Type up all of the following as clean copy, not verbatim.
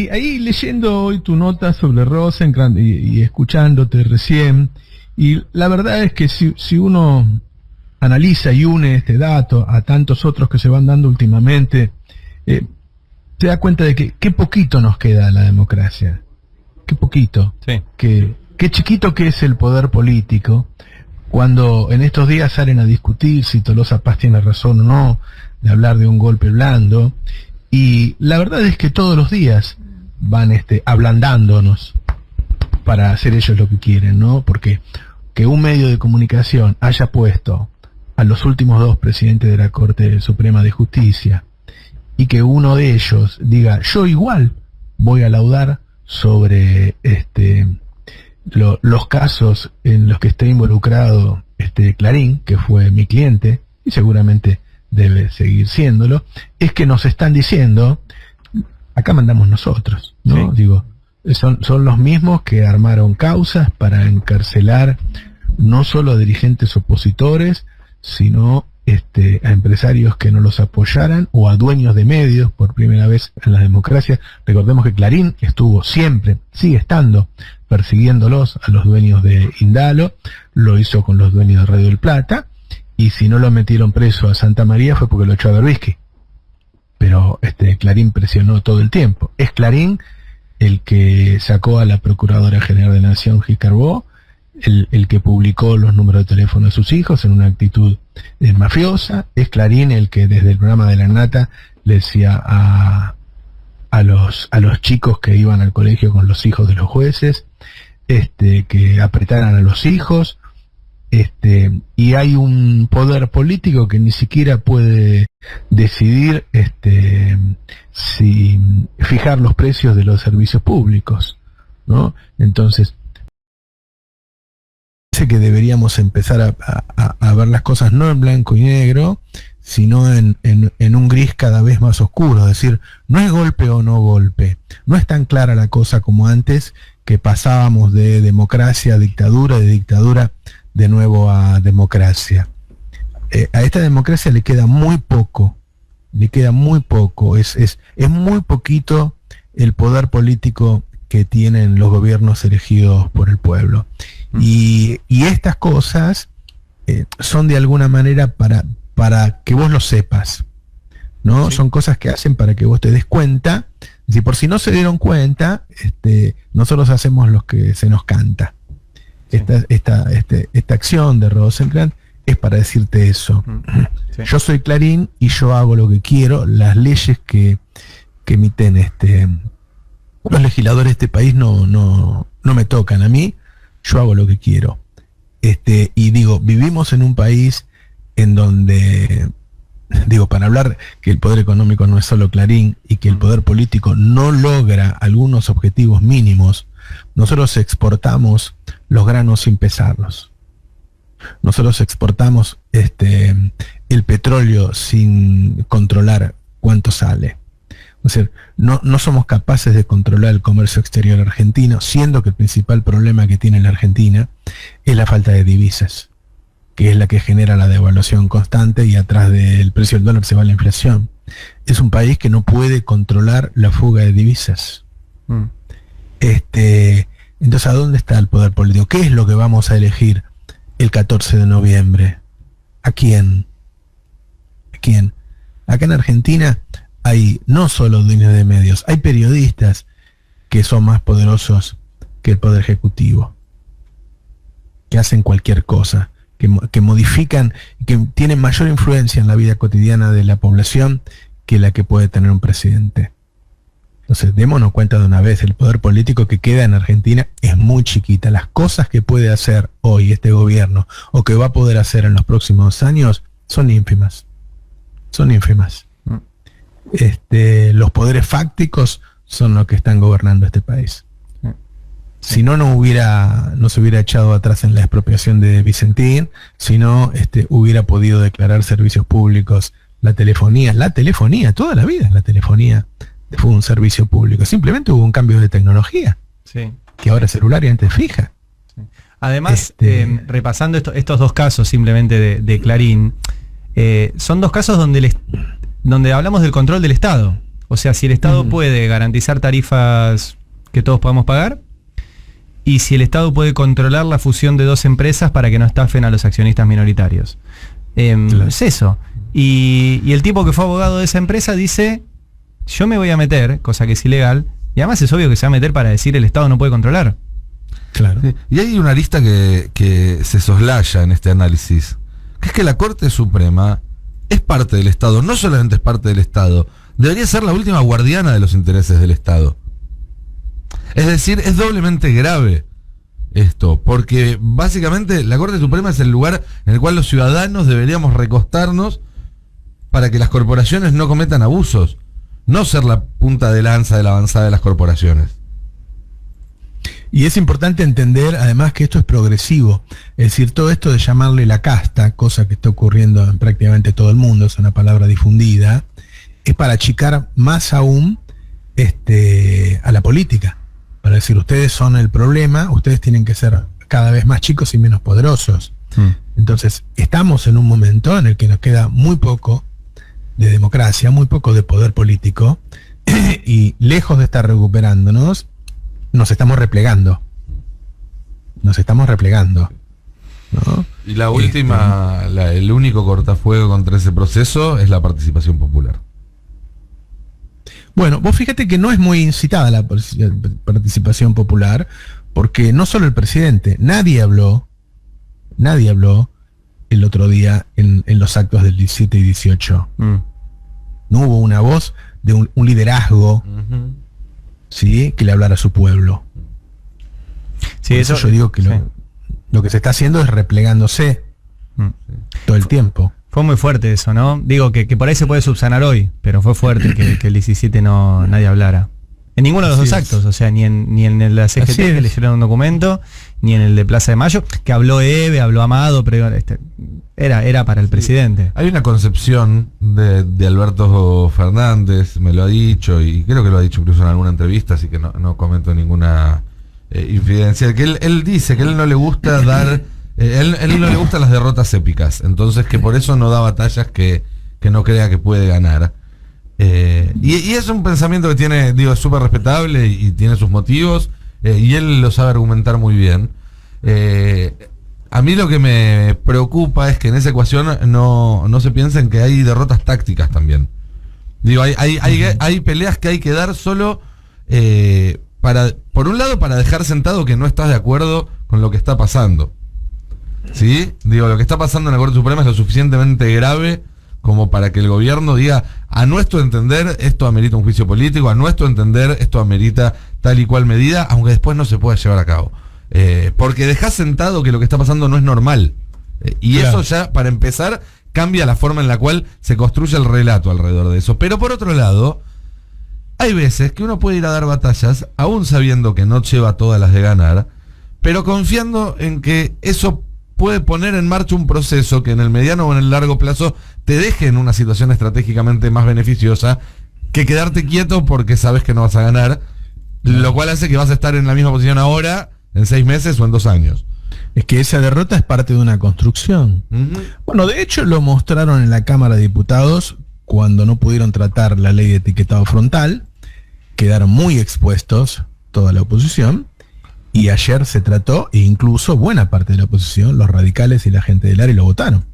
ahí leyendo hoy tu nota sobre Rosenkrantz y escuchándote recién, y la verdad es que si uno analiza y une este dato a tantos otros que se van dando últimamente, se da cuenta de que qué poquito nos queda a la democracia. Qué poquito. Sí. Qué chiquito que es el poder político, cuando en estos días salen a discutir si Tolosa Paz tiene razón o no, de hablar de un golpe blando, y la verdad es que todos los días van ablandándonos para hacer ellos lo que quieren, ¿no? Porque que un medio de comunicación haya puesto a los últimos dos presidentes de la Corte Suprema de Justicia y que uno de ellos diga, yo igual voy a laudar sobre los casos en los que está involucrado Clarín, que fue mi cliente y seguramente debe seguir siéndolo, es que nos están diciendo, acá mandamos nosotros, ¿no? Sí. Digo, son los mismos que armaron causas para encarcelar no solo a dirigentes opositores, sino a empresarios que no los apoyaran o a dueños de medios por primera vez en la democracia. Recordemos que Clarín estuvo siempre, sigue estando, persiguiéndolos a los dueños de Indalo, lo hizo con los dueños de Radio del Plata, y si no lo metieron preso a Santa María fue porque lo echó a Berbisky. Pero Clarín presionó todo el tiempo. Es Clarín el que sacó a la Procuradora General de la Nación, Gil Carbó, el que publicó los números de teléfono de sus hijos en una actitud mafiosa. Es Clarín el que desde el programa de La Nata le decía a los chicos que iban al colegio con los hijos de los jueces, que apretaran a los hijos, y hay un poder político que ni siquiera puede decidir si fijar los precios de los servicios públicos, ¿no? Entonces que deberíamos empezar a ver las cosas no en blanco y negro, sino en un gris cada vez más oscuro. Es decir, no es golpe o no golpe, no es tan clara la cosa como antes, que pasábamos de democracia a dictadura, de dictadura de nuevo a democracia. A esta democracia le queda muy poco, es muy poquito el poder político que tienen los gobiernos elegidos por el pueblo. Y estas cosas son de alguna manera para que vos lo sepas, ¿no? Sí. Son cosas que hacen para que vos te des cuenta. Si por si no se dieron cuenta, nosotros hacemos lo que se nos canta. Sí. Esta acción de Rosenkrantz es para decirte eso. Sí. Yo soy Clarín y yo hago lo que quiero. Las leyes que emiten los legisladores de este país no me tocan a mí. Yo hago lo que quiero. Y digo, vivimos en un país en donde, para hablar que el poder económico no es solo Clarín y que el poder político no logra algunos objetivos mínimos, nosotros exportamos los granos sin pesarlos. Nosotros exportamos el petróleo sin controlar cuánto sale. Es decir, no somos capaces de controlar el comercio exterior argentino, siendo que el principal problema que tiene la Argentina es la falta de divisas, que es la que genera la devaluación constante, y atrás del precio del dólar se va la inflación. Es un país que no puede controlar la fuga de divisas. Entonces, ¿a dónde está el poder político? ¿Qué es lo que vamos a elegir el 14 de noviembre? ¿A quién? ¿A quién? Acá en Argentina hay no solo dueños de medios, hay periodistas que son más poderosos que el poder ejecutivo, que hacen cualquier cosa, que modifican, que tienen mayor influencia en la vida cotidiana de la población que la que puede tener un presidente. Entonces, démonos cuenta de una vez, el poder político que queda en Argentina es muy chiquita. Las cosas que puede hacer hoy este gobierno, o que va a poder hacer en los próximos años, son ínfimas. Son ínfimas. Los poderes fácticos son los que están gobernando este país. Si no, no se hubiera echado atrás en la expropiación de Vicentín, si no, hubiera podido declarar servicios públicos la telefonía, toda la vida la telefonía fue un servicio público. Simplemente hubo un cambio de tecnología, sí, que ahora es celular y antes fija. Sí. Además, repasando estos dos casos simplemente de Clarín, son dos casos donde hablamos del control del Estado. O sea, si el Estado puede garantizar tarifas que todos podamos pagar, y si el Estado puede controlar la fusión de dos empresas para que no estafen a los accionistas minoritarios. Claro. Es eso. Y el tipo que fue abogado de esa empresa dice, yo me voy a meter, cosa que es ilegal, y además es obvio que se va a meter para decir el Estado no puede controlar. Claro. Sí. Y hay una arista que se soslaya en este análisis, que es que la Corte Suprema es parte del Estado, no solamente es parte del Estado, debería ser la última guardiana de los intereses del Estado. Es decir, es doblemente grave esto, porque básicamente la Corte Suprema es el lugar en el cual los ciudadanos deberíamos recostarnos para que las corporaciones no cometan abusos, no ser la punta de lanza de la avanzada de las corporaciones. Y es importante entender además que esto es progresivo, es decir, todo esto de llamarle la casta, cosa que está ocurriendo en prácticamente todo el mundo, es una palabra difundida, es para achicar más aún a la política, para decir, ustedes son el problema, ustedes tienen que ser cada vez más chicos y menos poderosos. Entonces, estamos en un momento en el que nos queda muy poco de democracia, muy poco de poder político, y lejos de estar recuperándonos, nos estamos replegando. Nos estamos replegando, ¿no? Y la última, el único cortafuego contra ese proceso es la participación popular. Bueno, vos fíjate que no es muy incitada la participación popular, porque no solo el presidente, nadie habló el otro día en los actos del 17 y 18. No hubo una voz de un liderazgo, ¿sí?, que le hablara a su pueblo. Sí, eso yo digo que lo que se está haciendo es replegándose todo el tiempo. Fue muy fuerte eso, ¿no? Digo que por ahí se puede subsanar hoy, pero fue fuerte que el 17 nadie hablara. En ninguno de los dos actos, o sea, ni en el de la CGT, que le hicieron un documento, ni en el de Plaza de Mayo, que habló Eve, habló Amado, pero era para el presidente. Hay una concepción de Alberto Fernández, me lo ha dicho, y creo que lo ha dicho incluso en alguna entrevista, así que no comento ninguna infidencia, que él dice que a él no le gusta dar... él no le gustan las derrotas épicas, entonces que por eso no da batallas que no crea que puede ganar. Y es un pensamiento que tiene, digo, es súper respetable y tiene sus motivos, y él lo sabe argumentar muy bien. A mí lo que me preocupa es que en esa ecuación no se piensa en que hay derrotas tácticas también. Digo, hay peleas que hay que dar solo por un lado, para dejar sentado que no estás de acuerdo con lo que está pasando. ¿Sí? Digo, lo que está pasando en la Corte Suprema es lo suficientemente grave como para que el gobierno diga, a nuestro entender esto amerita un juicio político, a nuestro entender esto amerita tal y cual medida, aunque después no se pueda llevar a cabo. Porque dejás sentado que lo que está pasando no es normal. Y claro, eso ya, para empezar, cambia la forma en la cual se construye el relato alrededor de eso. Pero por otro lado, hay veces que uno puede ir a dar batallas, aún sabiendo que no lleva todas las de ganar, pero confiando en que eso puede poner en marcha un proceso que en el mediano o en el largo plazo te deje en una situación estratégicamente más beneficiosa que quedarte quieto porque sabes que no vas a ganar, lo cual hace que vas a estar en la misma posición ahora, en 6 meses o en 2 años. Es que esa derrota es parte de una construcción. Bueno, de hecho lo mostraron en la Cámara de Diputados cuando no pudieron tratar la ley de etiquetado frontal, quedaron muy expuestos toda la oposición. Y ayer se trató, e incluso buena parte de la oposición, los radicales y la gente del ARI lo votaron.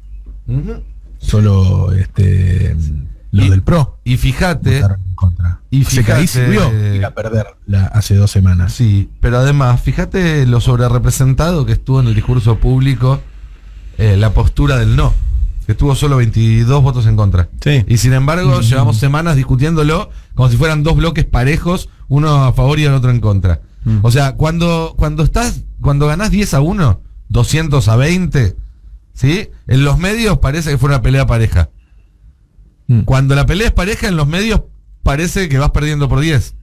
Solo los del PRO. Y fíjate. Votaron en contra. Y fíjate, ahí sirvió ir a perder hace 2 semanas. Sí, pero además, fíjate lo sobrerepresentado que estuvo en el discurso público la postura del no, que tuvo solo 22 votos en contra. Sí. Y sin embargo, llevamos semanas discutiéndolo como si fueran 2 bloques parejos, uno a favor y el otro en contra. O sea, cuando ganás 10-1, 200-20, ¿sí? En los medios parece que fue una pelea pareja. Cuando la pelea es pareja, en los medios parece que vas perdiendo por 10.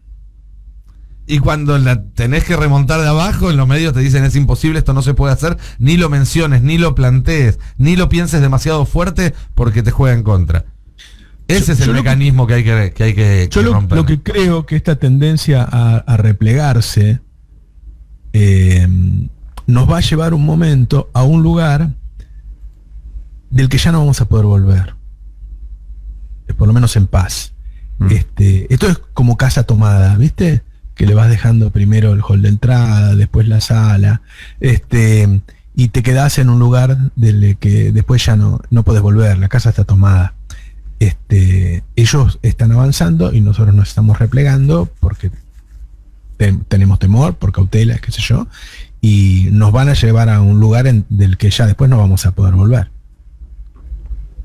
Y cuando la tenés que remontar de abajo, en los medios te dicen es imposible, esto no se puede hacer, ni lo menciones, ni lo plantees, ni lo pienses demasiado fuerte porque te juega en contra. Ese es el mecanismo que hay que romper. Lo que creo que esta tendencia a replegarse nos va a llevar un momento a un lugar del que ya no vamos a poder volver, por lo menos en paz. Esto es como casa tomada, ¿viste? Que le vas dejando primero el hall de entrada, después la sala, y te quedás en un lugar del que después ya no podés volver, la casa está tomada. Ellos están avanzando y nosotros nos estamos replegando porque tenemos temor, por cautela, qué sé yo, y nos van a llevar a un lugar del que ya después no vamos a poder volver.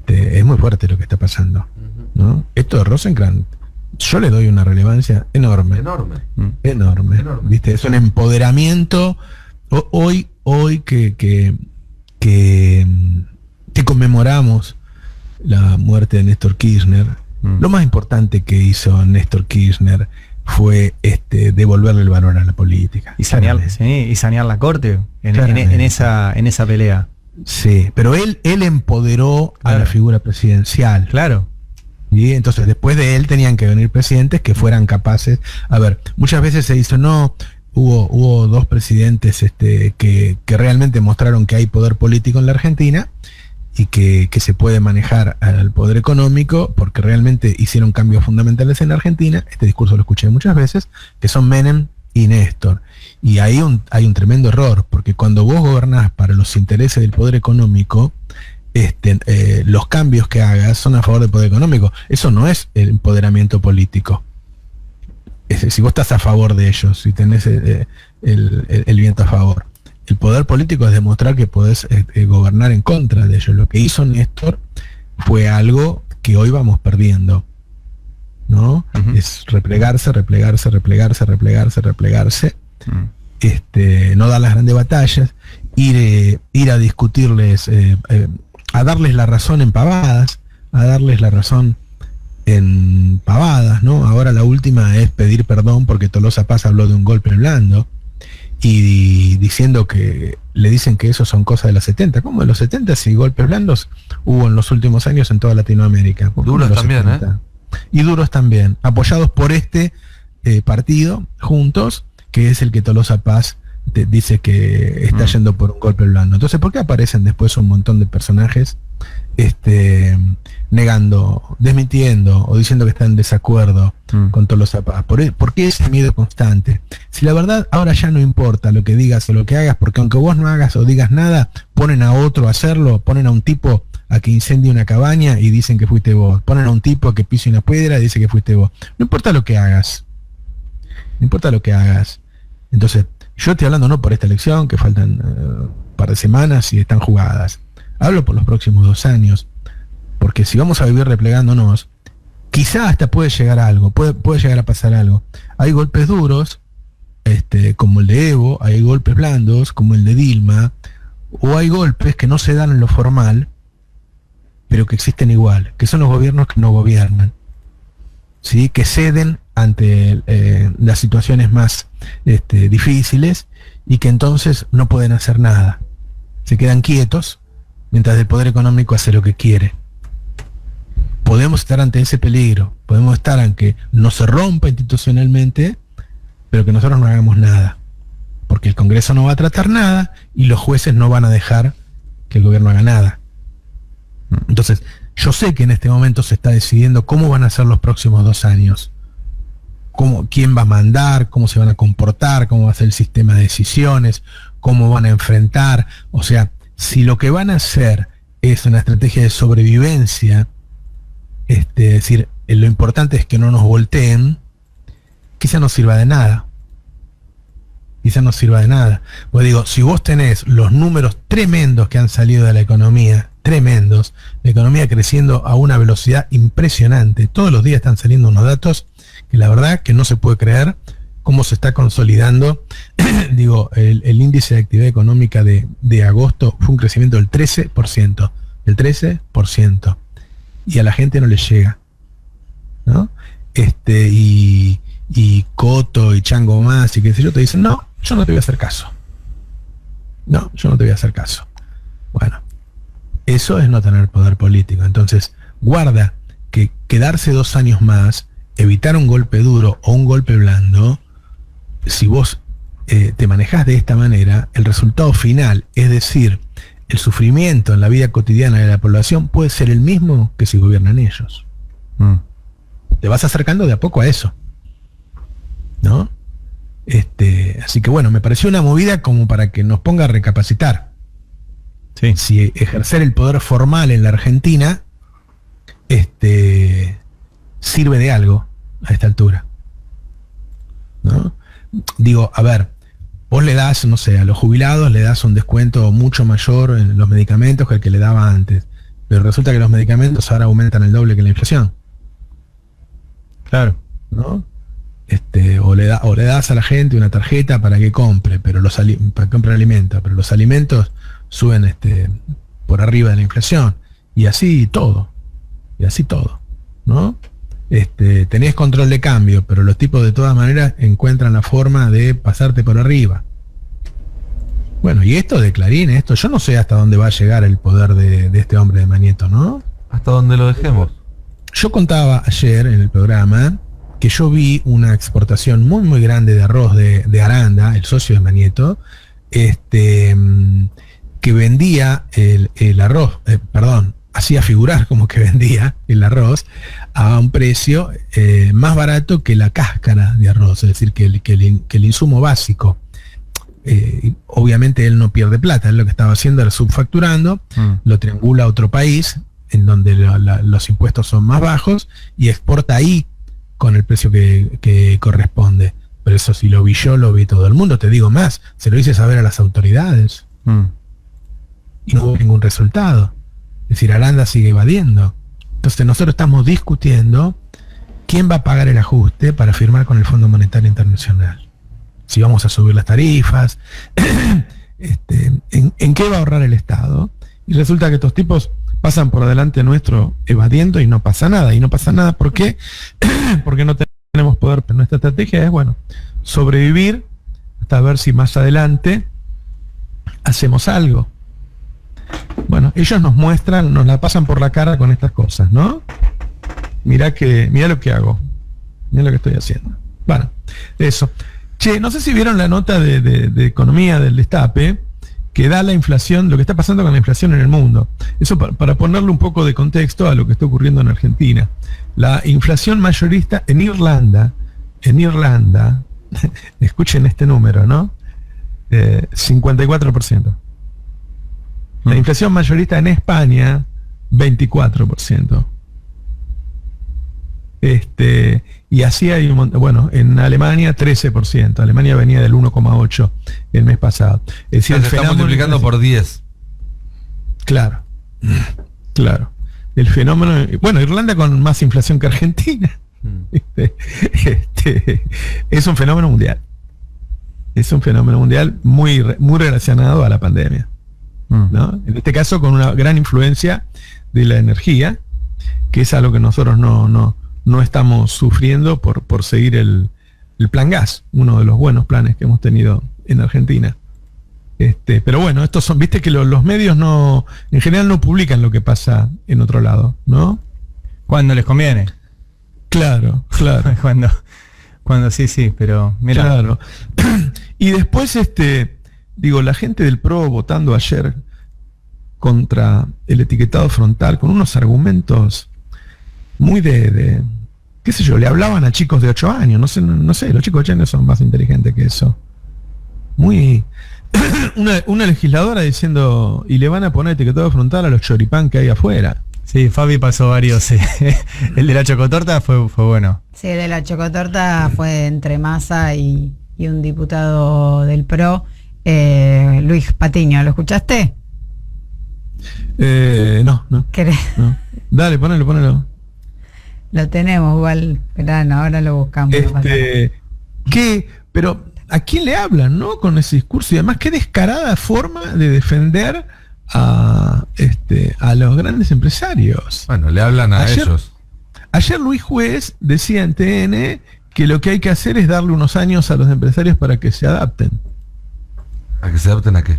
Es muy fuerte lo que está pasando, ¿no? Esto de Rosenkrantz, yo le doy una relevancia enorme. Enorme. ¿Viste? Es un empoderamiento. Hoy que conmemoramos la muerte de Néstor Kirchner, lo más importante que hizo Néstor Kirchner fue devolverle el valor a la política. Y sanear la corte en esa pelea. Sí, pero él empoderó a la figura presidencial. Claro. Y entonces después de él tenían que venir presidentes que fueran capaces. A ver, muchas veces se dice, hubo dos presidentes que realmente mostraron que hay poder político en la Argentina y que se puede manejar al poder económico porque realmente hicieron cambios fundamentales en la Argentina. Este discurso lo escuché muchas veces, que son Menem y Néstor. Y ahí hay un tremendo error, porque cuando vos gobernás para los intereses del poder económico, los cambios que hagas son a favor del poder económico. Eso no es el empoderamiento político. Si vos estás a favor de ellos, si tenés el viento a favor. El poder político es demostrar que podés gobernar en contra de ellos. Lo que hizo Néstor fue algo que hoy vamos perdiendo, ¿no? Es replegarse, no dar las grandes batallas, ir a discutirles, a darles la razón en pavadas, ¿no? Ahora la última es pedir perdón porque Tolosa Paz habló de un golpe blando y diciendo que le dicen que eso son cosas de los 70. ¿Cómo de los 70 si golpes blandos hubo en los últimos años en toda Latinoamérica? Duros también, 70? Y duros también, apoyados por partido, juntos, que es el que Tolosa Paz dice que está yendo por un golpe blando. Entonces, ¿por qué aparecen después un montón de personajes negando, desmintiendo o diciendo que están en desacuerdo con Tolosa Paz? ¿Por qué ese miedo constante? Si la verdad ahora ya no importa lo que digas o lo que hagas, porque aunque vos no hagas o digas nada, ponen a otro a hacerlo, ponen a un tipo a que incendie una cabaña y dicen que fuiste vos, ponen a un tipo a que pise una piedra y dice que fuiste vos. No importa lo que hagas. Entonces, yo estoy hablando no por esta elección, que faltan un par de semanas y están jugadas. Hablo por los próximos 2 años, porque si vamos a vivir replegándonos, quizá hasta puede llegar a algo, puede llegar a pasar algo. Hay golpes duros, como el de Evo, hay golpes blandos, como el de Dilma, o hay golpes que no se dan en lo formal, pero que existen igual, que son los gobiernos que no gobiernan, ¿sí? Que ceden ante las situaciones más difíciles y que entonces no pueden hacer nada. Se quedan quietos mientras el poder económico hace lo que quiere. Podemos estar ante ese peligro, podemos estar aunque no se rompa institucionalmente, pero que nosotros no hagamos nada, porque el Congreso no va a tratar nada y los jueces no van a dejar que el gobierno haga nada. Entonces, yo sé que en este momento se está decidiendo cómo van a ser los próximos 2 años. Quién va a mandar, cómo se van a comportar, cómo va a ser el sistema de decisiones, cómo van a enfrentar. O sea, si lo que van a hacer es una estrategia de sobrevivencia, es decir, lo importante es que no nos volteen, quizá no sirva de nada. Pues digo, si vos tenés los números tremendos que han salido de la economía, tremendos, la economía creciendo a una velocidad impresionante, todos los días están saliendo unos datos que la verdad que no se puede creer cómo se está consolidando. Digo, el índice de actividad económica de agosto fue un crecimiento del 13%, y a la gente no le llega, ¿no? Y Coto y Chango Más y qué sé yo, te dicen, no, yo no te voy a hacer caso. Bueno, eso es no tener poder político. Entonces, guarda que quedarse 2 años más, evitar un golpe duro o un golpe blando, si vos te manejás de esta manera, el resultado final, es decir, el sufrimiento en la vida cotidiana de la población, puede ser el mismo que si gobiernan ellos. Te vas acercando de a poco a eso, ¿no? Así que bueno, me pareció una movida como para que nos ponga a recapacitar. Sí. Si ejercer el poder formal en la Argentina sirve de algo a esta altura, ¿no? Digo, a ver, vos le das, no sé, a los jubilados le das un descuento mucho mayor en los medicamentos que el que le daba antes, pero resulta que los medicamentos ahora aumentan el doble que la inflación. Claro. ¿No? O le das a la gente una tarjeta para que compre, para que compre alimentos, pero los alimentos suben por arriba de la inflación. Y así todo. ¿No? Tenés control de cambio, pero los tipos de todas maneras encuentran la forma de pasarte por arriba. Bueno, y esto de Clarín, yo no sé hasta dónde va a llegar el poder de este hombre de Manieto, ¿no? Hasta donde lo dejemos. Yo contaba ayer en el programa que yo vi una exportación muy muy grande de arroz de Aranda, el socio de Manieto, que vendía el arroz, hacía figurar como que vendía el arroz a un precio más barato que la cáscara de arroz, es decir, que el insumo básico. Obviamente él no pierde plata, él lo que estaba haciendo era subfacturando, lo triangula a otro país en donde los impuestos son más bajos y exporta ahí con el precio que corresponde. Pero eso si lo vi yo, lo vi todo el mundo. Te digo más, se lo hice saber a las autoridades y no hubo ningún resultado. Es decir, Aranda sigue evadiendo. Entonces nosotros estamos discutiendo quién va a pagar el ajuste para firmar con el Fondo Monetario Internacional. Si vamos a subir las tarifas, en qué va a ahorrar el Estado. Y resulta que estos tipos pasan por delante nuestro evadiendo y no pasa nada. Y no pasa nada, ¿por qué? Porque no tenemos poder. Pero nuestra estrategia es, bueno, sobrevivir hasta ver si más adelante hacemos algo. Bueno, ellos nos muestran, nos la pasan por la cara con estas cosas, ¿no? Mirá lo que hago. Mirá lo que estoy haciendo. Bueno, eso. Che, no sé si vieron la nota de economía del Destape, que da la inflación, lo que está pasando con la inflación en el mundo. Eso para ponerle un poco de contexto a lo que está ocurriendo en Argentina. La inflación mayorista en Irlanda, escuchen este número, ¿no? 54%. La inflación mayorista en España, 24%. Y así hay un montón. Bueno, en Alemania 13%. Alemania venía del 1,8 el mes pasado. Es decir, se está multiplicando por 10. Claro. El fenómeno. Bueno, Irlanda con más inflación que Argentina. Es un fenómeno mundial. Es un fenómeno mundial muy relacionado a la pandemia, ¿no? En este caso con una gran influencia de la energía, que es algo que nosotros no estamos sufriendo por seguir el plan gas, uno de los buenos planes que hemos tenido en Argentina. Pero bueno, estos son, viste que los medios en general no publican lo que pasa en otro lado, ¿no? Cuando les conviene. Claro. Cuando sí, pero mira. Claro. Y después, la gente del PRO votando ayer contra el etiquetado frontal con unos argumentos muy qué sé yo, le hablaban a chicos de 8 años, no sé, los chicos de 8 años son más inteligentes que eso. Muy una legisladora diciendo, y le van a poner etiquetado frontal a los choripán que hay afuera. Sí, Fabi pasó varios. El de la chocotorta fue bueno. Sí, el de la chocotorta fue entre Massa y un diputado del PRO, Luis Patiño. ¿Lo escuchaste? No. ¿Querés? No. Dale, ponelo. Lo tenemos igual, pero no, ahora lo buscamos. Pero ¿a quién le hablan, no? Con ese discurso y además qué descarada forma de defender a los grandes empresarios. Bueno, le hablan a ellos. Ayer Luis Juez decía en TN que lo que hay que hacer es darle unos años a los empresarios para que se adapten. ¿A que se adapten a qué?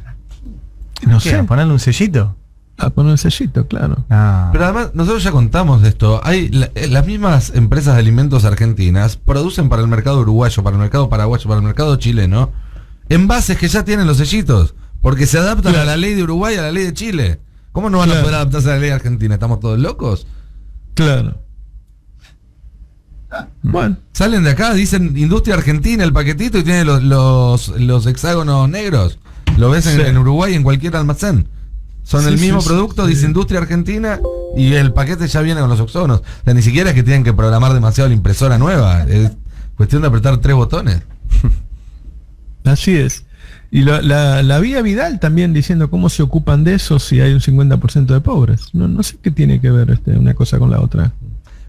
No sé. ¿A ponerle un sellito? A poner un sellito, claro. Pero además, nosotros ya contamos de esto. Las mismas empresas de alimentos argentinas producen para el mercado uruguayo, para el mercado paraguayo, para el mercado chileno, envases que ya tienen los sellitos, porque se adaptan a la ley de Uruguay y a la ley de Chile. ¿Cómo no van a poder adaptarse a la ley argentina? ¿Estamos todos locos? Claro. Bueno, Salen de acá, dicen Industria Argentina, el paquetito, y tiene los hexágonos negros. Lo ves Sí. en Uruguay, en cualquier almacén. Son Sí, el mismo sí, producto, sí. dice Industria Argentina, y el paquete ya viene con los hexágonos. O sea, ni siquiera es que tienen que programar demasiado la impresora nueva. Es cuestión de apretar 3 botones. así es. Y la vía Vidal también diciendo cómo se ocupan de eso si hay un 50% de pobres. No sé qué tiene que ver una cosa con la otra.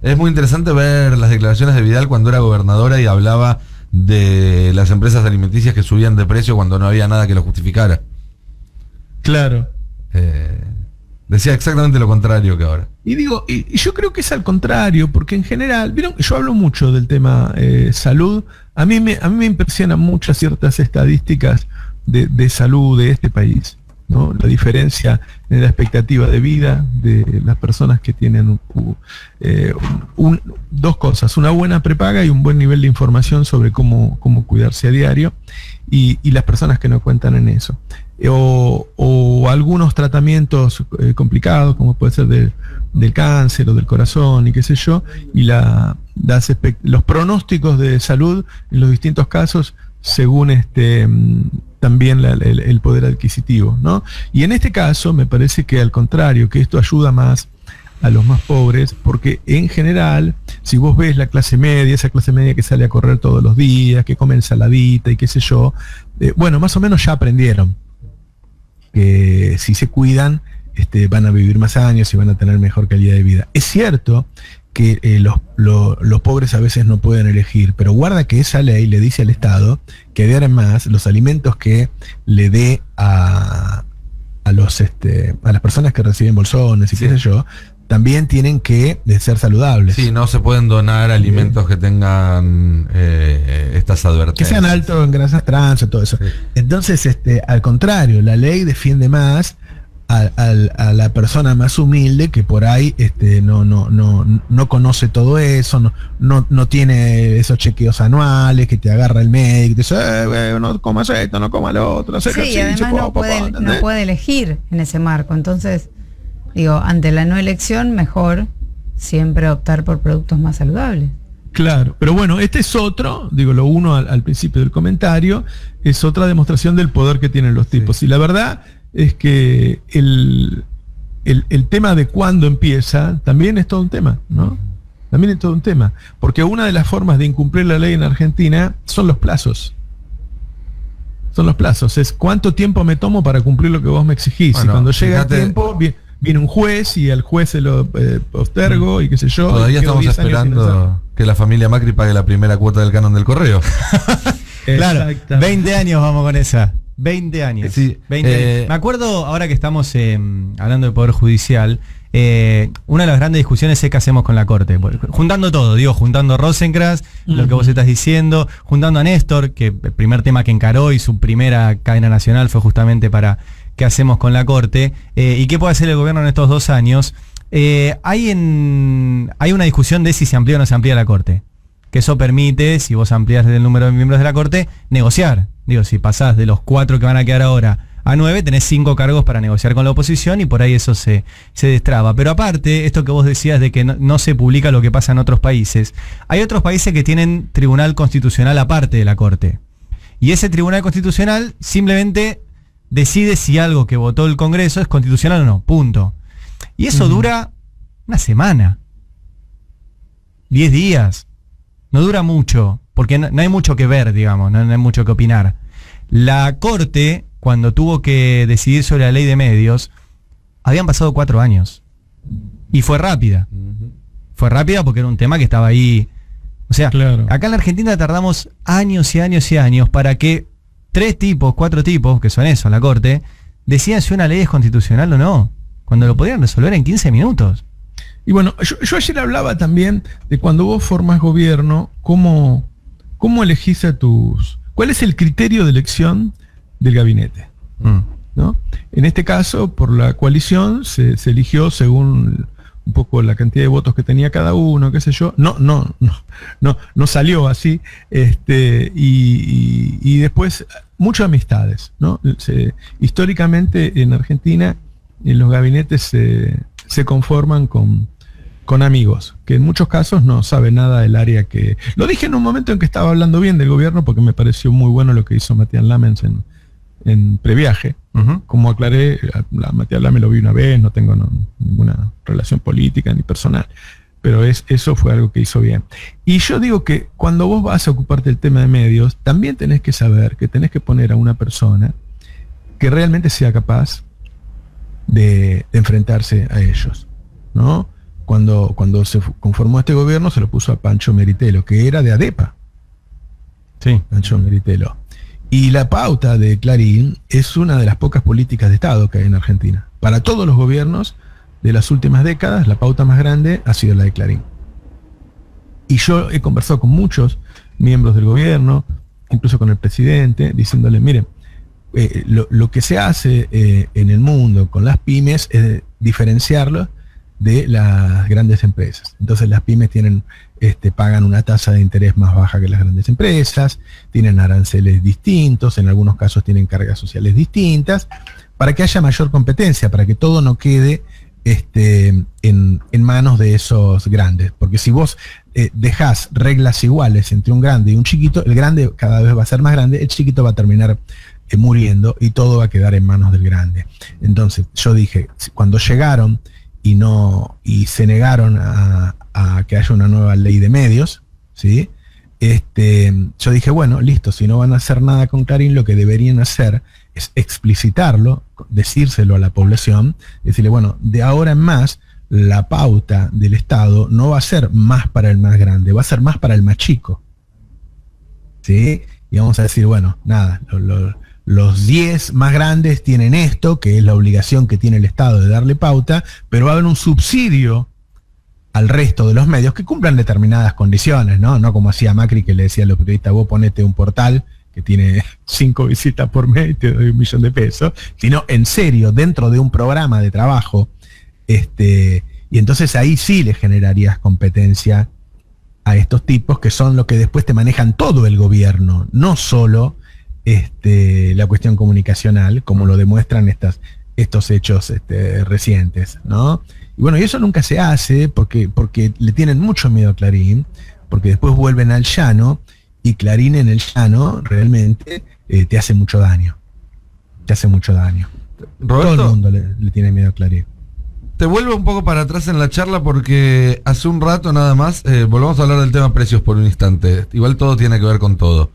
Es muy interesante ver las declaraciones de Vidal cuando era gobernadora y hablaba de las empresas alimenticias que subían de precio cuando no había nada que lo justificara. Claro. Decía exactamente lo contrario que ahora. Y digo, y yo creo que es al contrario, porque en general, ¿vieron? Yo hablo mucho del tema salud. A mí me impresionan muchas ciertas estadísticas de salud de este país, ¿no? La diferencia en la expectativa de vida de las personas que tienen dos cosas, una buena prepaga y un buen nivel de información sobre cómo cuidarse a diario, y las personas que no cuentan en eso. O algunos tratamientos complicados, como puede ser del cáncer o del corazón y qué sé yo, y los pronósticos de salud en los distintos casos según también el poder adquisitivo, ¿no? Y en este caso me parece que al contrario, que esto ayuda más a los más pobres, porque en general, si vos ves la clase media, esa clase media que sale a correr todos los días, que come ensaladita y qué sé yo, bueno, más o menos ya aprendieron que si se cuidan, van a vivir más años y van a tener mejor calidad de vida. Es cierto que los pobres a veces no pueden elegir, pero guarda que esa ley le dice al Estado que además los alimentos que le dé a las personas que reciben bolsones y Sí. qué sé yo, también tienen que ser saludables. Sí, no se pueden donar alimentos que tengan estas Que advertencias. sean altos en grasas trans o todo eso. Sí. Entonces, al contrario, la ley defiende más a la persona más humilde que por ahí no conoce todo eso, no tiene esos chequeos anuales que te agarra el médico y te dice, no comas esto, no comas lo otro. Sí, y además no puede elegir en ese marco. Entonces, digo, ante la no elección, mejor siempre optar por productos más saludables. Claro, pero bueno, este es otro, digo, lo uno al principio del comentario, es otra demostración del poder que tienen los tipos. Sí. Y la verdad es que el tema de cuándo empieza también es todo un tema, ¿no? También es todo un tema. Porque una de las formas de incumplir la ley en Argentina son los plazos. Son los plazos. Es cuánto tiempo me tomo para cumplir lo que vos me exigís. Bueno, y cuando llega el fíjate, tiempo, viene un juez y al juez se lo postergo y qué sé yo. Todavía y quedo estamos 10 años sin hacerlo. esperando que la familia Macri pague la primera cuota del canon del correo. Claro, Exactamente. 20 años vamos con esa. 20 años. Sí, 20 años. Me acuerdo, ahora que estamos hablando del Poder Judicial, una de las grandes discusiones es qué hacemos con la Corte. Juntando todo, juntando a Rosenkrantz, lo que vos estás diciendo, juntando a Néstor, que el primer tema que encaró y su primera cadena nacional fue justamente para qué hacemos con la Corte, y qué puede hacer el gobierno en estos 2 años. Hay una discusión de si se amplía o no se amplía la Corte. Que eso permite, si vos ampliás el número de miembros de la Corte, negociar. Digo, si pasás de los 4 que van a quedar ahora a 9, tenés 5 cargos para negociar con la oposición y por ahí eso se destraba. Pero aparte, esto que vos decías de que no se publica lo que pasa en otros países, hay otros países que tienen tribunal constitucional aparte de la Corte. Y ese tribunal constitucional simplemente decide si algo que votó el Congreso es constitucional o no, punto. Y eso dura una semana, 10 días. No dura mucho, porque no hay mucho que ver, digamos, no hay mucho que opinar. La Corte, cuando tuvo que decidir sobre la ley de medios, habían pasado 4 años. Y fue rápida. Fue rápida porque era un tema que estaba ahí. O sea, Claro. acá en la Argentina tardamos años y años y años para que 4 tipos, que son eso, la Corte, decidan si una ley es constitucional o no, cuando lo podían resolver en 15 minutos. Y bueno, yo ayer hablaba también de cuando vos formás gobierno, cómo elegís ¿cuál es el criterio de elección del gabinete? ¿No? En este caso, por la coalición, se eligió según un poco la cantidad de votos que tenía cada uno, qué sé yo. No salió así. Y después, muchas amistades, ¿no? Históricamente en Argentina, los gabinetes se conforman con con amigos, que en muchos casos no sabe nada del área que... Lo dije en un momento en que estaba hablando bien del gobierno porque me pareció muy bueno lo que hizo Matías Lamens en Previaje. Como aclaré, a Matías Lamens lo vi una vez, no tengo ninguna relación política ni personal, pero eso fue algo que hizo bien. Y yo digo que cuando vos vas a ocuparte del tema de medios, también tenés que saber que tenés que poner a una persona que realmente sea capaz de enfrentarse a ellos, ¿no? Cuando se conformó este gobierno se lo puso a Pancho Meritelo, que era de ADEPA. Sí. Pancho Meritelo. Y la pauta de Clarín es una de las pocas políticas de Estado que hay en Argentina. Para todos los gobiernos de las últimas décadas, la pauta más grande ha sido la de Clarín. Y yo he conversado con muchos miembros del gobierno, incluso con el presidente, diciéndole, miren, lo que se hace en el mundo con las pymes es diferenciarlo de las grandes empresas. Entonces las pymes pagan una tasa de interés más baja que las grandes empresas, tienen aranceles distintos, en algunos casos tienen cargas sociales distintas, para que haya mayor competencia, para que todo no quede en manos de esos grandes. Porque si vos dejás reglas iguales entre un grande y un chiquito, el grande cada vez va a ser más grande, el chiquito va a terminar muriendo y todo va a quedar en manos del grande. Entonces yo dije, cuando llegaron y se negaron a que haya una nueva ley de medios, ¿sí? Yo dije, bueno, listo, si no van a hacer nada con Clarín, lo que deberían hacer es explicitarlo, decírselo a la población, decirle, bueno, de ahora en más, la pauta del Estado no va a ser más para el más grande, va a ser más para el más chico, ¿sí? Y vamos a decir, bueno, nada, los 10 más grandes tienen esto, que es la obligación que tiene el Estado de darle pauta, pero va a haber un subsidio al resto de los medios que cumplan determinadas condiciones, ¿no? No como hacía Macri, que le decía a los periodistas, vos ponete un portal que tiene 5 visitas por mes y te doy 1 millón de pesos, sino en serio, dentro de un programa de trabajo, y entonces ahí sí le generarías competencia a estos tipos que son los que después te manejan todo el gobierno, no solo la cuestión comunicacional, como lo demuestran estos hechos recientes, ¿no? Y bueno, y eso nunca se hace porque le tienen mucho miedo a Clarín, porque después vuelven al llano, y Clarín en el llano realmente te hace mucho daño. Te hace mucho daño. Roberto, todo el mundo le tiene miedo a Clarín. Te vuelvo un poco para atrás en la charla porque hace un rato nada más, volvamos a hablar del tema precios por un instante. Igual todo tiene que ver con todo.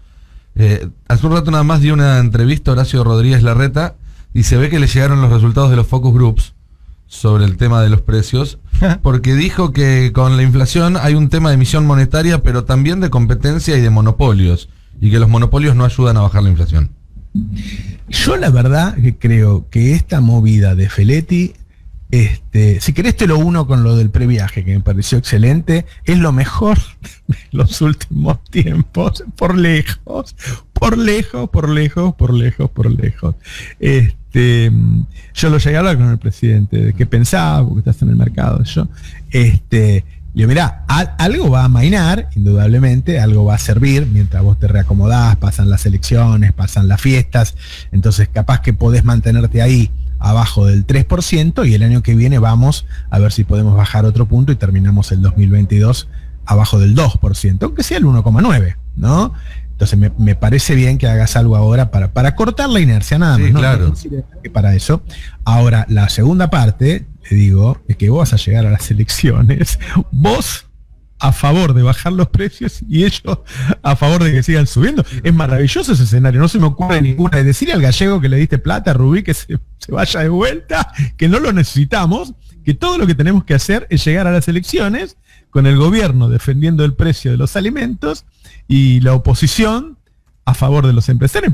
Hace un rato nada más dio una entrevista a Horacio Rodríguez Larreta y se ve que le llegaron los resultados de los focus groups sobre el tema de los precios, porque dijo que con la inflación hay un tema de emisión monetaria, pero también de competencia y de monopolios, y que los monopolios no ayudan a bajar la inflación. Yo la verdad que creo que esta movida de Feletti, si querés te lo uno con lo del previaje, que me pareció excelente, es lo mejor de los últimos tiempos, por lejos. Yo lo llegué a hablar con el presidente, de qué pensaba, porque estás en el mercado, le digo, mirá, algo va a amainar, indudablemente, algo va a servir, mientras vos te reacomodás, pasan las elecciones, pasan las fiestas, entonces capaz que podés mantenerte ahí abajo del 3%, y el año que viene vamos a ver si podemos bajar otro punto y terminamos el 2022 abajo del 2%, aunque sea el 1,9%, ¿no? Entonces me parece bien que hagas algo ahora para cortar la inercia, nada más. Sí, ¿no? claro. No sirve para eso. Ahora, la segunda parte, le digo, es que vos vas a llegar a las elecciones, vos a favor de bajar los precios y ellos a favor de que sigan subiendo. Es maravilloso ese escenario, no se me ocurre ninguna. Es decirle al gallego que le diste plata, a Rubí, que se vaya de vuelta, que no lo necesitamos, que todo lo que tenemos que hacer es llegar a las elecciones con el gobierno defendiendo el precio de los alimentos y la oposición a favor de los empresarios.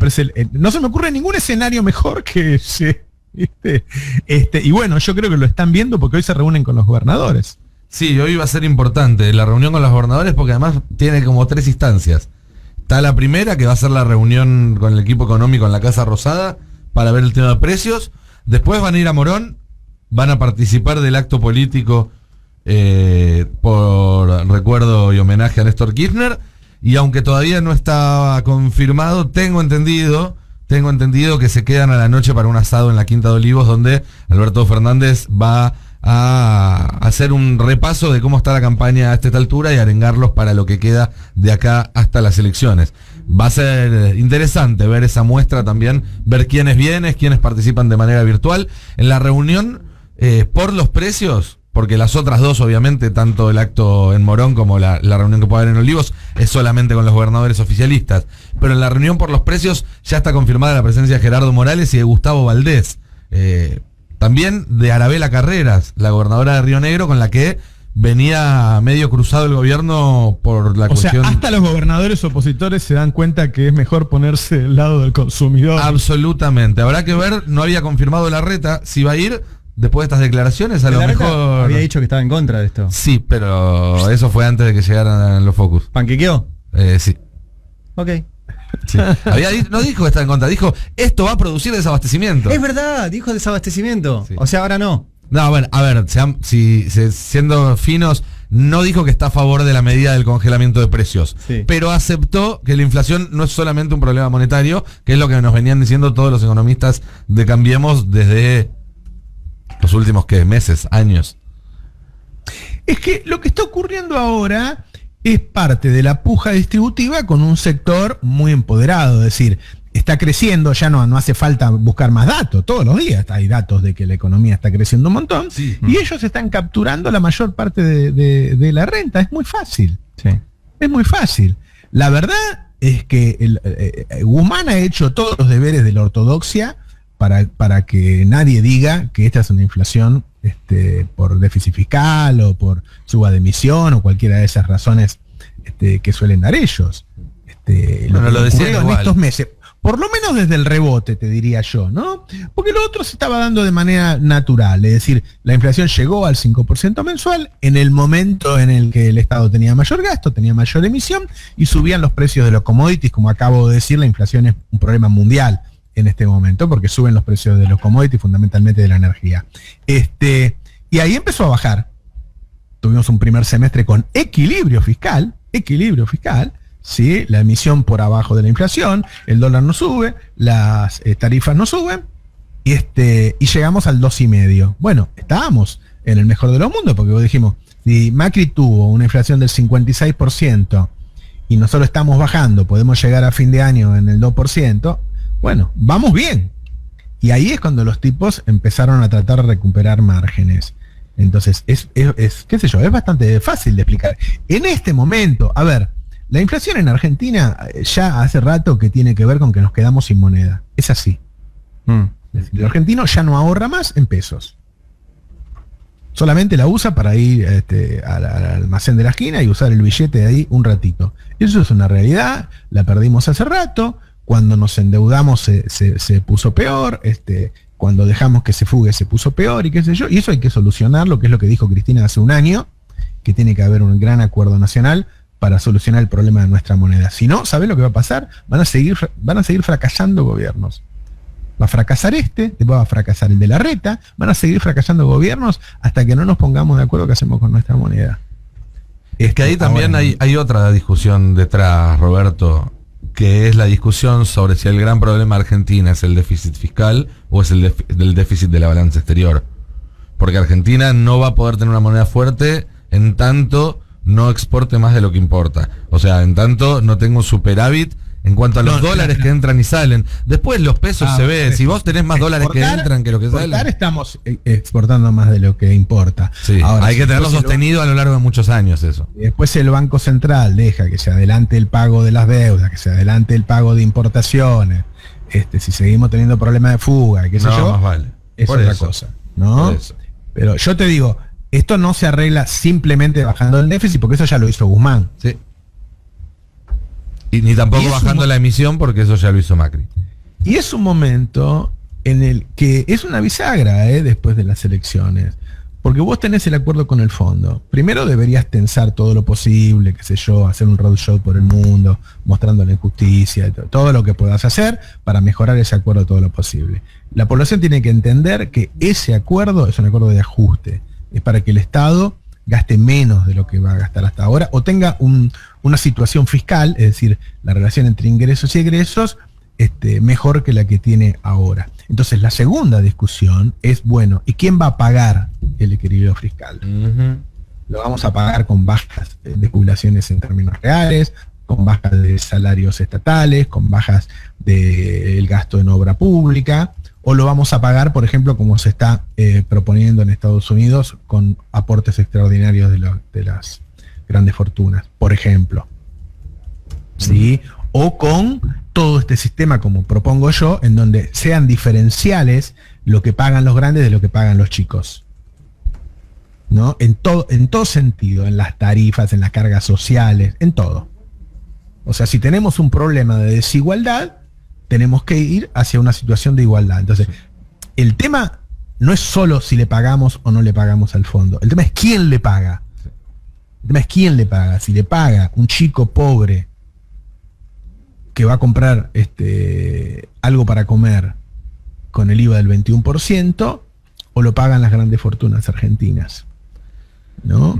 No se me ocurre ningún escenario mejor que ese. Y bueno, yo creo que lo están viendo porque hoy se reúnen con los gobernadores. Sí, hoy va a ser importante la reunión con los gobernadores porque además tiene como 3 instancias. Está la primera, que va a ser la reunión con el equipo económico en la Casa Rosada para ver el tema de precios. Después van a ir a Morón, van a participar del acto político por recuerdo y homenaje a Néstor Kirchner. Y aunque todavía no está confirmado, tengo entendido que se quedan a la noche para un asado en la Quinta de Olivos, donde Alberto Fernández va a hacer un repaso de cómo está la campaña a esta altura y arengarlos para lo que queda de acá hasta las elecciones. Va a ser interesante ver esa muestra también, ver quiénes vienen, quiénes participan de manera virtual. En la reunión, por los precios, porque las otras dos, obviamente, tanto el acto en Morón como la reunión que puede haber en Olivos, es solamente con los gobernadores oficialistas. Pero en la reunión por los precios ya está confirmada la presencia de Gerardo Morales y de Gustavo Valdés. También de Arabela Carreras, la gobernadora de Río Negro, con la que venía medio cruzado el gobierno por la cuestión. Sea, hasta los gobernadores opositores se dan cuenta que es mejor ponerse del lado del consumidor. Absolutamente. Habrá que ver, no había confirmado Larreta si va a ir después de estas declaraciones, a lo mejor. Había dicho que estaba en contra de esto. Sí, pero eso fue antes de que llegaran los focus. ¿Panquequeó? Sí. Ok. Sí. No dijo que está en contra, dijo esto va a producir desabastecimiento. Es verdad, dijo desabastecimiento. Sí. O sea, ahora no. No, bueno, a ver, siendo finos, no dijo que está a favor de la medida del congelamiento de precios, sí, pero aceptó que la inflación no es solamente un problema monetario, que es lo que nos venían diciendo todos los economistas de Cambiemos desde los últimos meses, años. Es que lo que está ocurriendo ahora es parte de la puja distributiva con un sector muy empoderado, es decir, está creciendo, ya no hace falta buscar más datos, todos los días hay datos de que la economía está creciendo un montón, sí, y ellos están capturando la mayor parte de la renta, es muy fácil, sí, es muy fácil. La verdad es que Guzmán ha hecho todos los deberes de la ortodoxia para que nadie diga que esta es una inflación por déficit fiscal o por suba de emisión o cualquiera de esas razones que suelen dar ellos. Lo decía en estos meses, por lo menos desde el rebote, te diría yo, ¿no? Porque lo otro se estaba dando de manera natural, es decir, la inflación llegó al 5% mensual en el momento en el que el Estado tenía mayor gasto, tenía mayor emisión y subían los precios de los commodities. Como acabo de decir, la inflación es un problema mundial en este momento porque suben los precios de los commodities, fundamentalmente de la energía. Y ahí empezó a bajar. Tuvimos un primer semestre con equilibrio fiscal, ¿sí? La emisión por abajo de la inflación, el dólar no sube, las tarifas no suben, y llegamos al 2,5. Bueno, estábamos en el mejor de los mundos, porque vos dijimos, si Macri tuvo una inflación del 56% y nosotros estamos bajando, podemos llegar a fin de año en el 2%, bueno, vamos bien. Y ahí es cuando los tipos empezaron a tratar de recuperar márgenes. Entonces, qué sé yo, es bastante fácil de explicar. En este momento, a ver, la inflación en Argentina ya hace rato que tiene que ver con que nos quedamos sin moneda. Es así. El argentino ya no ahorra más en pesos. Solamente la usa para ir al almacén de la esquina y usar el billete de ahí un ratito. Eso es una realidad, la perdimos hace rato. Cuando nos endeudamos se puso peor, cuando dejamos que se fugue se puso peor y qué sé yo. Y eso hay que solucionarlo, que es lo que dijo Cristina hace un año, que tiene que haber un gran acuerdo nacional para solucionar el problema de nuestra moneda. Si no, ¿sabés lo que va a pasar? Van a seguir fracasando gobiernos. Va a fracasar después va a fracasar el de Larreta, van a seguir fracasando gobiernos hasta que no nos pongamos de acuerdo qué hacemos con nuestra moneda. Es que ahí también hay otra discusión detrás, Roberto, que es la discusión sobre si el gran problema de Argentina es el déficit fiscal o es el déficit de la balanza exterior. Porque Argentina no va a poder tener una moneda fuerte en tanto no exporte más de lo que importa. O sea, en tanto no tengo superávit en cuanto a los dólares que entran y salen. Después los pesos se ve. Si vos tenés más dólares que entran que lo que salen. Estamos exportando más de lo que importa. Sí, ahora, hay que tenerlo sostenido a lo largo de muchos años eso. Después el Banco Central deja que se adelante el pago de las deudas, que se adelante el pago de importaciones. Si seguimos teniendo problemas de fuga, qué sé yo, más vale. Es otra cosa, ¿no? Pero yo te digo, esto no se arregla simplemente bajando el déficit, porque eso ya lo hizo Guzmán. Sí. Y ni tampoco bajando la emisión, porque eso ya lo hizo Macri. Y es un momento en el que es una bisagra después de las elecciones. Porque vos tenés el acuerdo con el fondo. Primero deberías tensar todo lo posible, qué sé yo, hacer un roadshow por el mundo, mostrando la injusticia, todo lo que puedas hacer para mejorar ese acuerdo todo lo posible. La población tiene que entender que ese acuerdo es un acuerdo de ajuste. Es para que el Estado gaste menos de lo que va a gastar hasta ahora, o tenga una situación fiscal, es decir, la relación entre ingresos y egresos, mejor que la que tiene ahora. Entonces la segunda discusión es, bueno, ¿y quién va a pagar el equilibrio fiscal? Lo vamos a pagar con bajas de jubilaciones en términos reales, con bajas de salarios estatales, con bajas del gasto en obra pública, o lo vamos a pagar, por ejemplo, como se está proponiendo en Estados Unidos, con aportes extraordinarios de las grandes fortunas, por ejemplo. ¿Sí? O con todo este sistema, como propongo yo, en donde sean diferenciales lo que pagan los grandes de lo que pagan los chicos. ¿No? En todo sentido, en las tarifas, en las cargas sociales, en todo. O sea, si tenemos un problema de desigualdad, tenemos que ir hacia una situación de igualdad. Entonces, el tema no es solo si le pagamos o no le pagamos al fondo. El tema es quién le paga. El tema es quién le paga. Si le paga un chico pobre que va a comprar algo para comer con el IVA del 21%, o lo pagan las grandes fortunas argentinas. ¿No?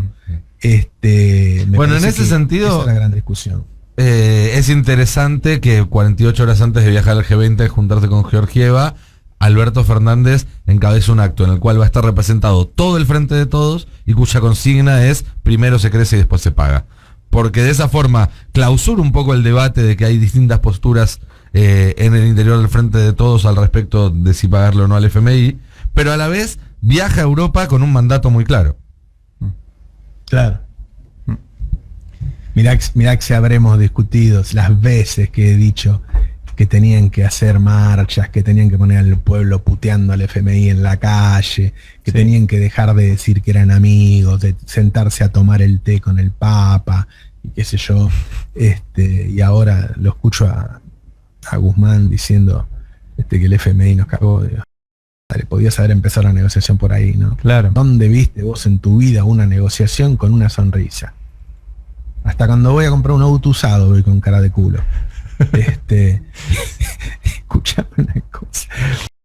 Bueno, en ese sentido, esa es la gran discusión. Es interesante que 48 horas antes de viajar al G20 y juntarse con Georgieva, Alberto Fernández encabeza un acto en el cual va a estar representado todo el Frente de Todos y cuya consigna es primero se crece y después se paga. Porque de esa forma clausura un poco el debate de que hay distintas posturas en el interior del Frente de Todos al respecto de si pagarlo o no al FMI, pero a la vez viaja a Europa con un mandato muy claro. Claro. Mirá que se habremos discutido las veces que he dicho que tenían que hacer marchas, que tenían que poner al pueblo puteando al FMI en la calle, que tenían que dejar de decir que eran amigos, de sentarse a tomar el té con el Papa, y qué sé yo. Y ahora lo escucho a Guzmán diciendo que el FMI nos cagó. Digo, dale, podías haber empezado la negociación por ahí, ¿no? Claro. ¿Dónde viste vos en tu vida una negociación con una sonrisa? Hasta cuando voy a comprar un auto usado voy con cara de culo.